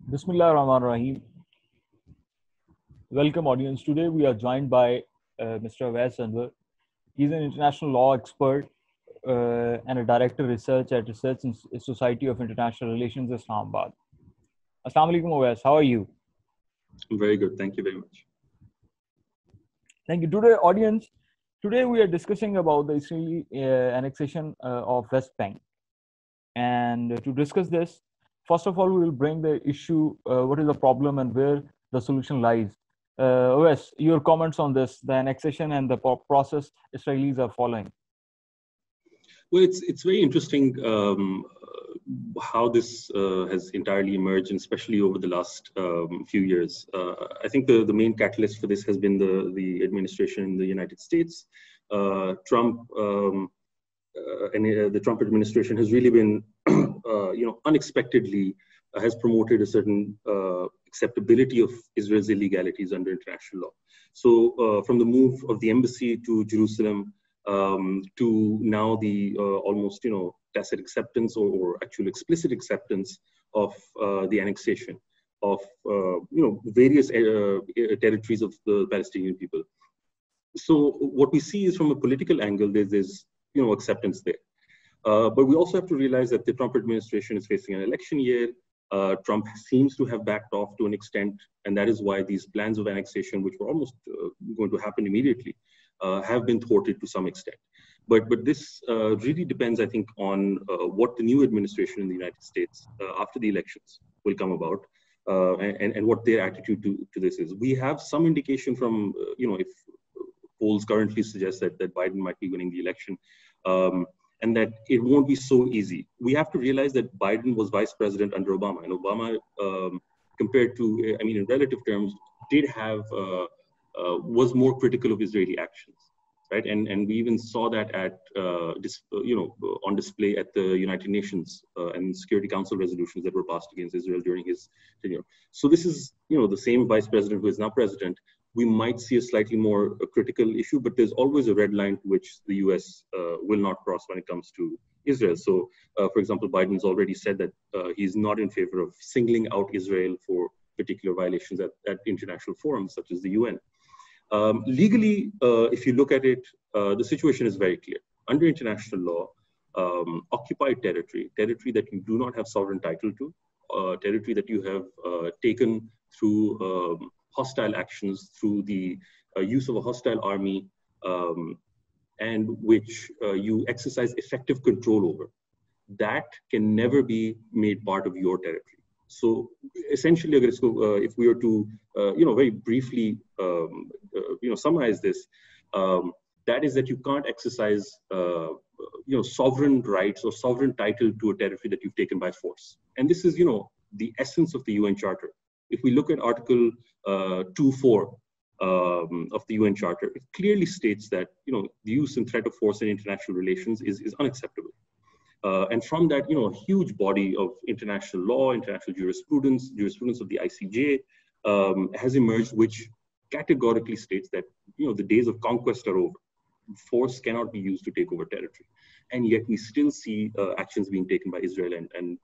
Bismillah Rahman Rahim. Welcome, audience. Today we are joined by Mr. Anwar. He's an international law expert and a director of research at Research in Society of International Relations, Islamabad. Assalamu alaikum, Oves. How are you? I'm very good. Thank you very much. Thank you. Today, audience, today we are discussing about the Israeli annexation of West Bank. And to discuss this, first of all, we will bring the issue, what is the problem and where the solution lies. Oves, your comments on this, the annexation and the process Israelis are following. Well, it's very interesting how this has entirely emerged, and especially over the last few years. I think the main catalyst for this has been the administration in the United States. Trump and the Trump administration has really been, unexpectedly has promoted a certain acceptability of Israel's illegalities under international law. So from the move of the embassy to Jerusalem to now the almost, tacit acceptance or actual explicit acceptance of the annexation of, various territories of the Palestinian people. So what we see is from a political angle, there's acceptance there. But we also have to realize that the Trump administration is facing an election year. Trump seems to have backed off to an extent, and that is why these plans of annexation, which were almost going to happen immediately, have been thwarted to some extent. But this really depends, I think, on what the new administration in the United States after the elections will come about, and what their attitude to this is. We have some indication from, if polls currently suggest that Biden might be winning the election, and that it won't be so easy. We have to realize that Biden was vice president under Obama, and Obama, compared to, in relative terms, was more critical of Israeli actions, right? And we even saw that at, on display at the United Nations and Security Council resolutions that were passed against Israel during his tenure. So this is, the same vice president who is now president. We might see a slightly more critical issue, but there's always a red line to which the US will not cross when it comes to Israel. So, for example, Biden's already said that he's not in favor of singling out Israel for particular violations at international forums such as the UN. Legally, if you look at it, the situation is very clear. Under international law, occupied territory that you do not have sovereign title to, territory that you have taken through hostile actions, through the use of a hostile army, and which you exercise effective control over, that can never be made part of your territory. So essentially, if we were to, very briefly, summarize this, that is that you can't exercise, sovereign rights or sovereign title to a territory that you've taken by force. And this is, the essence of the UN Charter. If we look at Article 2.4 of the UN Charter, it clearly states that the use and threat of force in international relations is unacceptable. And from that, a huge body of international law, international jurisprudence of the ICJ has emerged, which categorically states that the days of conquest are over. Force cannot be used to take over territory. And yet we still see actions being taken by Israel and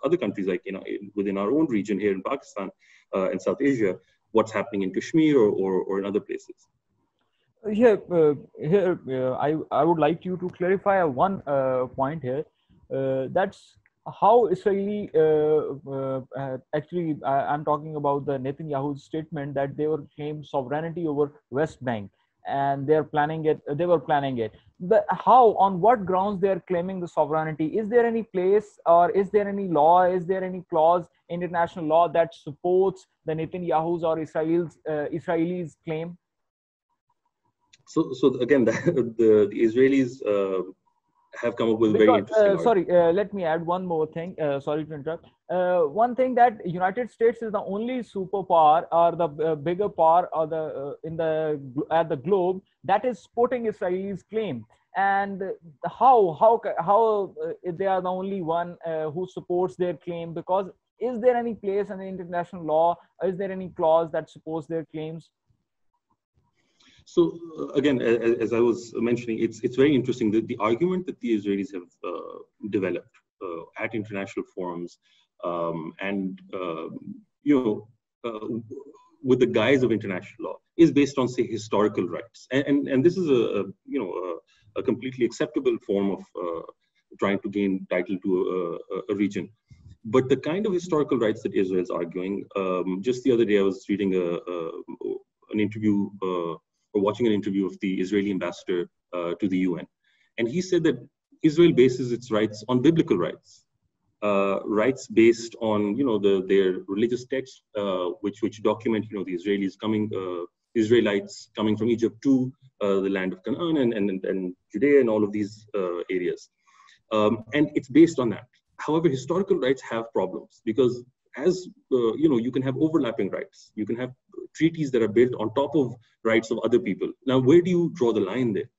other countries, like within our own region here in Pakistan and South Asia, what's happening in Kashmir or in other places. I would like you to clarify one point here. That's how Israeli, actually, I'm talking about the Netanyahu's statement that they were claim sovereignty over West Bank. And they were planning it. But how, on what grounds they are claiming the sovereignty? Is there any place, or is there any law? Is there any clause in international law that supports the Netanyahu's or Israelis' claim? So again, the Israelis have come up with very interesting. Let me add one more thing. Sorry to interrupt. One thing, that United States is the only superpower or the bigger power or at the globe that is supporting Israel's claim. And how they are the only one who supports their claim? Because is there any place in the international law? Is there any clause that supports their claims? So again, as I was mentioning, it's very interesting that the argument that the Israelis have developed at international forums and with the guise of international law, is based on, say, historical rights. And this is a completely acceptable form of trying to gain title to a region. But the kind of historical rights that Israel is arguing, just the other day I was reading an interview or watching an interview of the Israeli ambassador to the UN. And he said that Israel bases its rights on biblical rights. Rights based on their religious texts, which document the Israelites coming from Egypt to the land of Canaan and Judea and all of these areas, and it's based on that. However, historical rights have problems because, as you can have overlapping rights. You can have treaties that are built on top of rights of other people. Now, where do you draw the line there?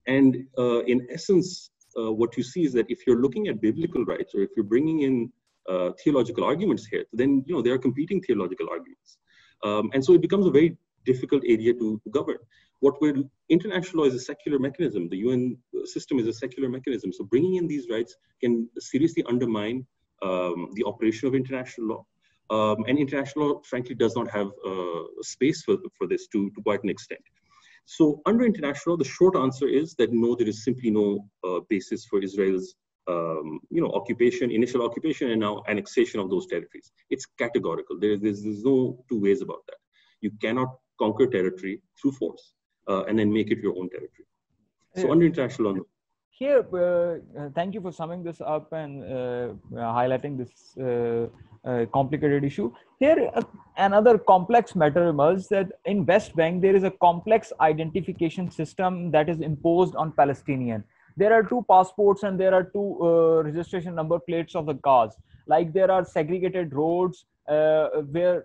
And in essence, what you see is that if you're looking at biblical rights, or if you're bringing in theological arguments here, then there are competing theological arguments, and so it becomes a very difficult area to govern. International law is a secular mechanism. The UN system is a secular mechanism. So bringing in these rights can seriously undermine the operation of international law, and international law, frankly, does not have space for this to quite an extent. So under international law, the short answer is that no, there is simply no basis for Israel's initial occupation, and now annexation of those territories. It's categorical. There's no two ways about that. You cannot conquer territory through force and then make it your own territory. So under international law, here, thank you for summing this up and highlighting this complicated issue. Here, another complex matter emerges that in West Bank, there is a complex identification system that is imposed on Palestinian. There are two passports and there are two registration number plates of the cars. Like there are segregated roads where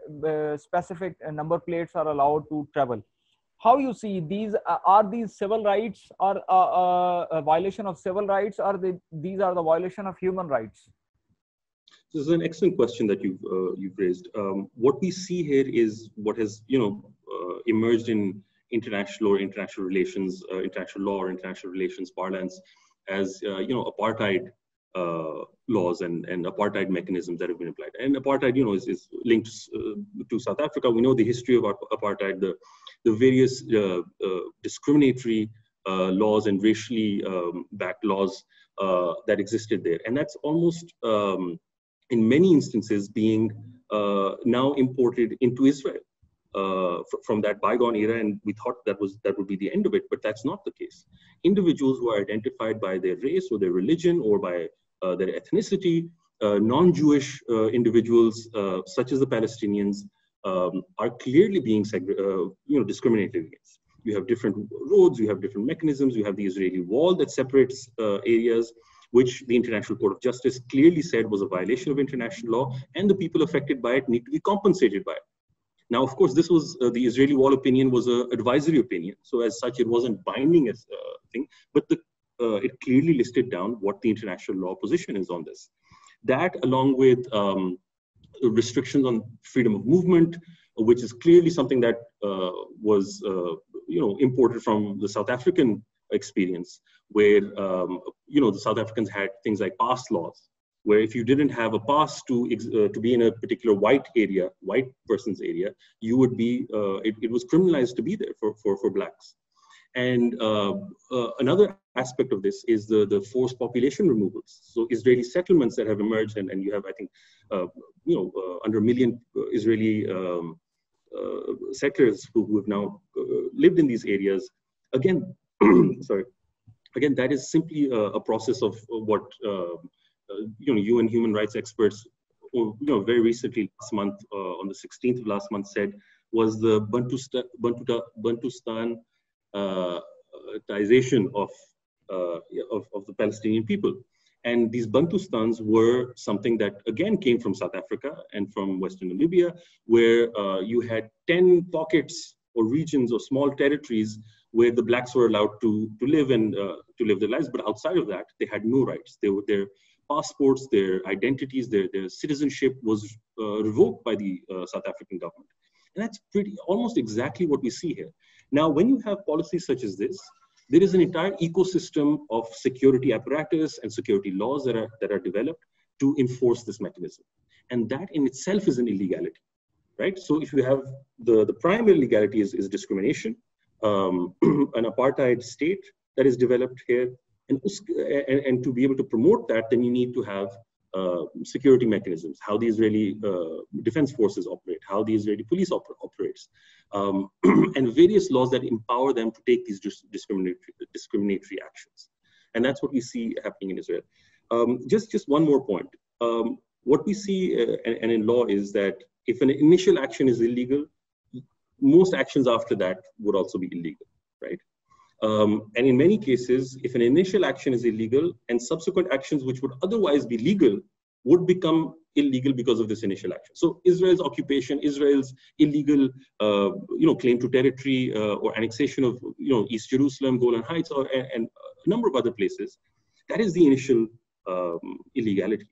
specific number plates are allowed to travel. How you see these? Are these civil rights or a violation of civil rights, or these are the violation of human rights? This is an excellent question that you've raised. What we see here is what has emerged in international relations, international law or international relations parlance as apartheid laws and apartheid mechanisms that have been applied. And apartheid, is linked to South Africa. We know the history of apartheid, the various discriminatory laws and racially backed laws that existed there. And that's almost, in many instances, being now imported into Israel from that bygone era. And we thought that would be the end of it, but that's not the case. Individuals who are identified by their race or their religion or by their ethnicity, non-Jewish individuals such as the Palestinians are clearly being discriminated against. You have different roads, you have different mechanisms, you have the Israeli wall that separates areas, which the International Court of Justice clearly said was a violation of international law, and the people affected by it need to be compensated by it. Now, of course, this was the Israeli wall opinion was an advisory opinion, so as such, it wasn't binding as a thing, but it clearly listed down what the international law position is on this. That, along with restrictions on freedom of movement, which is clearly something that was imported from the South African experience, where the South Africans had things like pass laws, where if you didn't have a pass to be in a particular white person's area, you would be it was criminalized to be there for blacks. And another aspect of this is the forced population removals. So Israeli settlements that have emerged, and you have, I think, under 1 million Israeli settlers who have now lived in these areas. Again, again, that is simply a process of what UN human rights experts, very recently last month, on the 16th of last month, said was the Bantustan of the Palestinian people. And these Bantustans were something that, again, came from South Africa and from Western Namibia, where you had 10 pockets or regions or small territories where the blacks were allowed to live and to live their lives. But outside of that, they had no rights. Their passports, their identities, their citizenship was revoked by the South African government. And that's almost exactly what we see here. Now, when you have policies such as this, there is an entire ecosystem of security apparatus and security laws that are developed to enforce this mechanism. And that in itself is an illegality, right? So if you have the primary illegality is discrimination, an apartheid state that is developed here, and to be able to promote that, then you need to have security mechanisms, how the Israeli defense forces operate, how the Israeli police operates, and various laws that empower them to take these discriminatory actions. And that's what we see happening in Israel. Just one more point. What we see and in law is that if an initial action is illegal, most actions after that would also be illegal, right? And in many cases, if an initial action is illegal and subsequent actions which would otherwise be legal would become illegal because of this initial action. So Israel's occupation, Israel's illegal, claim to territory or annexation of, East Jerusalem, Golan Heights, and a number of other places, that is the initial illegality,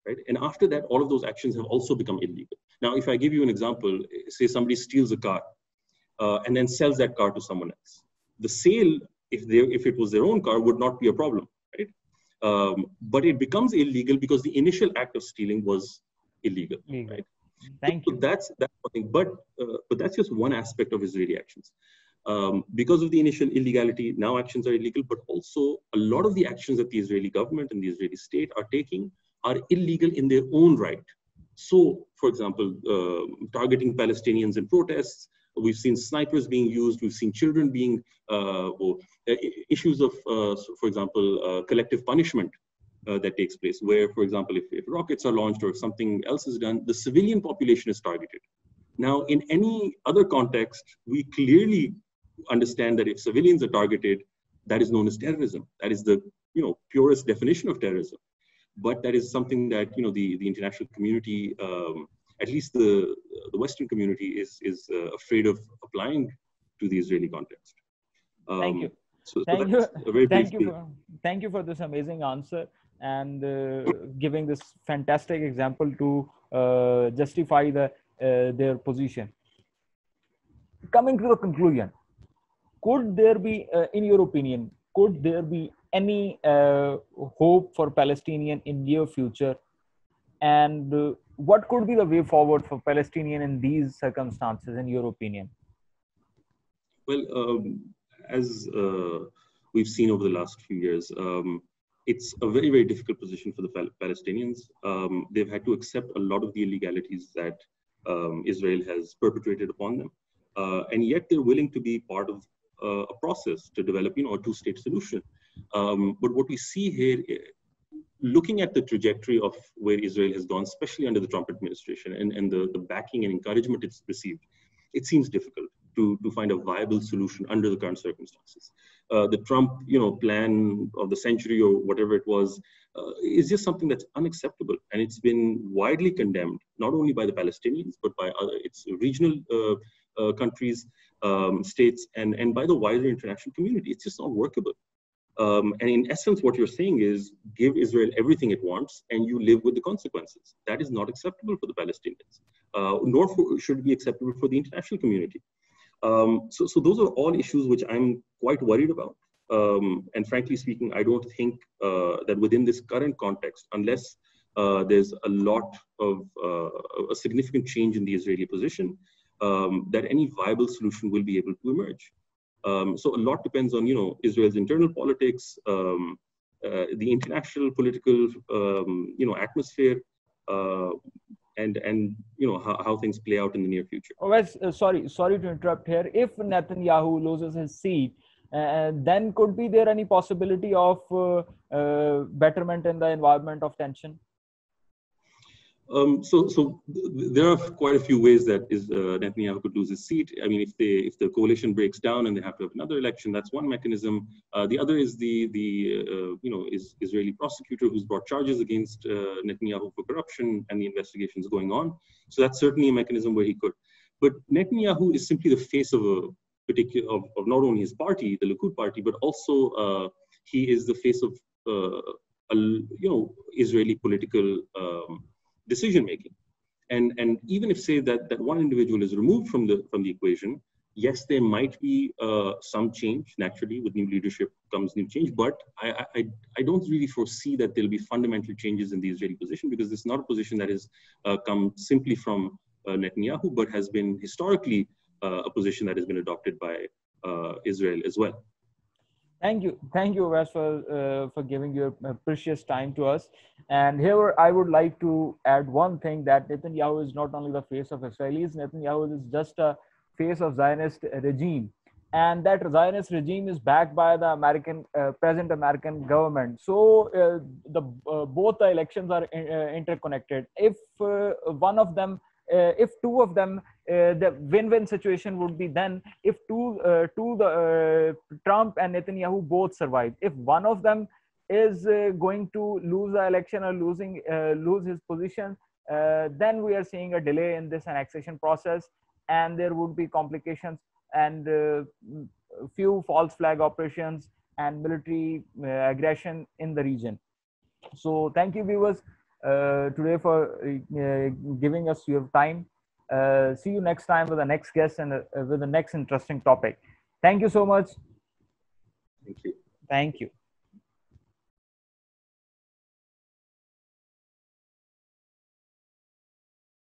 right? And after that, all of those actions have also become illegal. Now, if I give you an example, say somebody steals a car and then sells that car to someone else. The sale, if it was their own car, would not be a problem, right? But it becomes illegal because the initial act of stealing was illegal, right? Thank you. That's one thing, but that's just one aspect of Israeli actions. Because of the initial illegality, now actions are illegal, but also a lot of the actions that the Israeli government and the Israeli state are taking are illegal in their own right. So, for example, targeting Palestinians in protests. We've seen snipers being used. We've seen children being, issues of, for example, collective punishment that takes place, where, for example, if rockets are launched or if something else is done, the civilian population is targeted. Now, in any other context, we clearly understand that if civilians are targeted, that is known as terrorism. That is the purest definition of terrorism. But that is something that the international community, at least the Western community, is afraid of applying to the Israeli context. Thank you. Thank you for this amazing answer and giving this fantastic example to justify their position. Coming to the conclusion, could there be, in your opinion, could there be any hope for Palestinian in near future? And what could be the way forward for Palestinian in these circumstances, in your opinion? Well, as we've seen over the last few years, it's a very, very difficult position for the Palestinians. They've had to accept a lot of the illegalities that Israel has perpetrated upon them. And yet they're willing to be part of a process to develop, a two-state solution. But what we see here, looking at the trajectory of where Israel has gone, especially under the Trump administration and the backing and encouragement it's received, it seems difficult to find a viable solution under the current circumstances. The Trump, plan of the century or whatever it was, is just something that's unacceptable. And it's been widely condemned, not only by the Palestinians, but by its regional countries, states, and by the wider international community. It's just not workable. And in essence, what you're saying is give Israel everything it wants and you live with the consequences. That is not acceptable for the Palestinians, nor should it be acceptable for the international community. So those are all issues which I'm quite worried about. And frankly speaking, I don't think that within this current context, unless there's a lot of a significant change in the Israeli position, that any viable solution will be able to emerge. So a lot depends on, Israel's internal politics, the international political, atmosphere, and how things play out in the near future. Sorry to interrupt here. If Netanyahu loses his seat, then could be there any possibility of betterment in the environment of tension? So there are quite a few ways that Netanyahu could lose his seat. I mean, if the coalition breaks down and they have to have another election, that's one mechanism. The other is the Israeli prosecutor who's brought charges against Netanyahu for corruption, and the investigations going on. So that's certainly a mechanism where he could. But Netanyahu is simply the face of a particular of not only his party, the Likud party, but also he is the face of Israeli political decision making. And even if say that one individual is removed from the equation, yes, there might be some change. Naturally, with new leadership comes new change, but I don't really foresee that there'll be fundamental changes in the Israeli position, because this is not a position that has come simply from Netanyahu, but has been historically a position that has been adopted by Israel as well. Thank you, Wes, for giving your precious time to us. And here I would like to add one thing, that Netanyahu is not only the face of Israelis. Netanyahu is just a face of Zionist regime, and that Zionist regime is backed by the present American government. So the both the elections are interconnected. If one of them, if two of them, the win-win situation would be then if Trump and Netanyahu both survive. If one of them is going to lose the election or lose his position, then we are seeing a delay in this annexation process, and there would be complications and few false flag operations and military aggression in the region. So thank you, viewers, today for giving us your time. See you next time with the next guest and with the next interesting topic. Thank you so much. Thank you. Thank you.